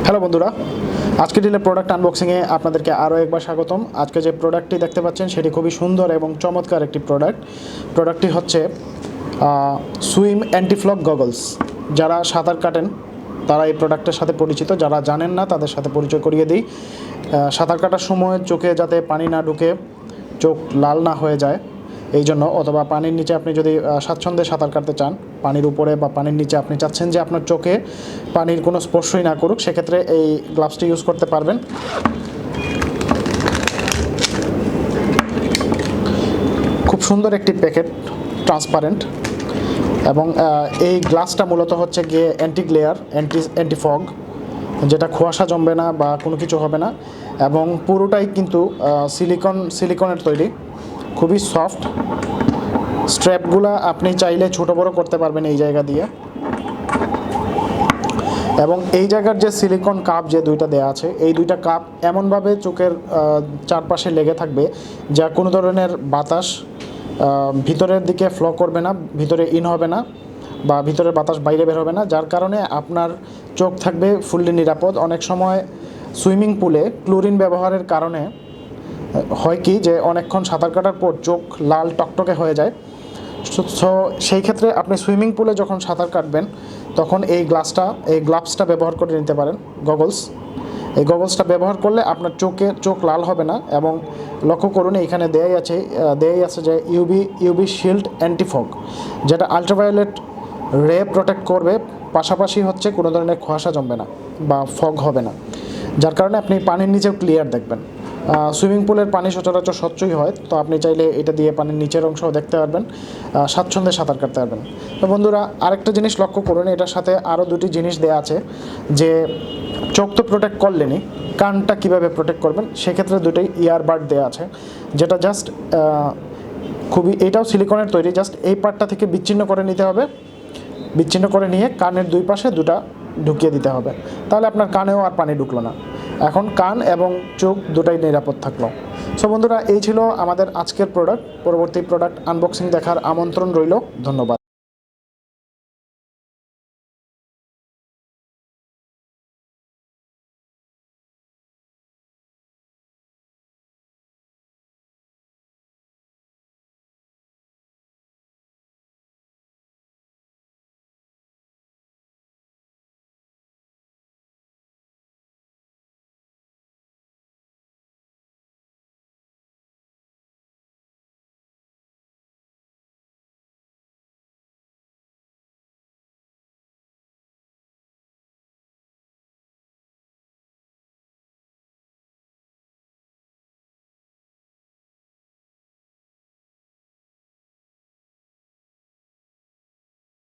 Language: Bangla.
হ্যালো বন্ধুরা, আজকে ডিলের প্রোডাক্ট আনবক্সিংয়ে আপনাদেরকে আরও একবার স্বাগতম। আজকে যে প্রোডাক্টটি দেখতে পাচ্ছেন সেটি খুবই সুন্দর এবং চমৎকার একটি প্রোডাক্টটি হচ্ছে সুইম অ্যান্টিফ্লগ গগলস। যারা সাঁতার কাটেন তারা এই প্রোডাক্টের সাথে পরিচিত, যারা জানেন না তাদের সাথে পরিচয় করিয়ে দিই। সাঁতার কাটার সময় চোখে যাতে পানি না ঢুকে, চোখ লাল না হয়ে যায় এই জন্য, অথবা পানির নিচে আপনি যদি স্বাচ্ছন্দ্যে সাঁতার কাটতে চান, পানির উপরে বা পানির নিচে আপনি চাচ্ছেন যে আপনার চোখে পানির কোনো স্পর্শই না করুক, সেক্ষেত্রে এই গ্লাভসটি ইউজ করতে পারবেন। খুব সুন্দর একটি প্যাকেট, ট্রান্সপারেন্ট, এবং এই গ্লাসটা মূলত হচ্ছে গিয়ে অ্যান্টি গ্লেয়ার, অ্যান্টি ফগ, যেটা কুয়াশা জমবে না বা কোনো কিছু হবে না, এবং পুরোটাই কিন্তু সিলিকনের তৈরি, খুবই সফট। স্ট্র্যাপগুলো আপনি চাইলে ছোটো বড়ো করতে পারবেন এই জায়গা দিয়ে, এবং এই জায়গার যে সিলিকন কাপ যে দুইটা দেয়া আছে, এই দুইটা কাপ এমনভাবে চোখের চারপাশে লেগে থাকবে যা কোনো ধরনের বাতাস ভিতরের দিকে ফ্লো করবে না, ভিতরে ইন হবে না, বা ভিতরের বাতাস বাইরে বের হবে না, যার কারণে আপনার চোখ থাকবে ফুললি নিরাপদ। অনেক সময় সুইমিং পুলে ক্লোরিন ব্যবহারের কারণে হয় কি যে অনেকক্ষণ সাঁতার কাটার পর চোখ লাল টকটকে হয়ে যায়। সো সেই ক্ষেত্রে আপনি সুইমিং পুলে যখন সাঁতার কাটবেন তখন এই গ্লাভসটা ব্যবহার করে নিতে পারেন, এই গগলসটা ব্যবহার করলে আপনার চোখ লাল হবে না। এবং লক্ষ্য করুন এইখানে দেয়াই আছে যে ইউবি শিল্ড অ্যান্টিফগ, যেটা আলট্রাভায়োলেট রে প্রোটেক্ট করবে, পাশাপাশি হচ্ছে কোনো ধরনের কুয়াশা জমবে না বা ফগ হবে না, যার কারণে আপনি পানির নিচেও ক্লিয়ার দেখবেন। সুইমিং পুলের পানি সচরাচর স্বচ্ছই হয়, তো আপনি চাইলে এটা দিয়ে পানির নিচের অংশও দেখতে পারবেন, স্বাচ্ছন্দ্যে সাঁতার কাটতে পারবেন। তো বন্ধুরা, আরেকটা জিনিস লক্ষ্য করুন, এটার সাথে আরও দুটি জিনিস দেওয়া আছে, যে চোখ তো প্রোটেক্ট করলেনই, কানটা কীভাবে প্রোটেক্ট করবেন, সেক্ষেত্রে দুটোই ইয়ারবাড দেওয়া আছে, যেটা জাস্ট এটাও সিলিকনের তৈরি, জাস্ট এই পার্টটা থেকে বিচ্ছিন্ন করে নিতে হবে, বিচ্ছিন্ন করে নিয়ে কানের দুই পাশে দুটা ঢুকিয়ে দিতে হবে, তাহলে আপনার কানেও আর পানি ঢুকলো না। এখন কান এবং চোখ দুটাই নিরাপদ থাকলো। সো বন্ধুরা, এই ছিল আমাদের আজকের প্রোডাক্ট। পরবর্তী প্রোডাক্ট আনবক্সিং দেখার আমন্ত্রণ রইল। ধন্যবাদ।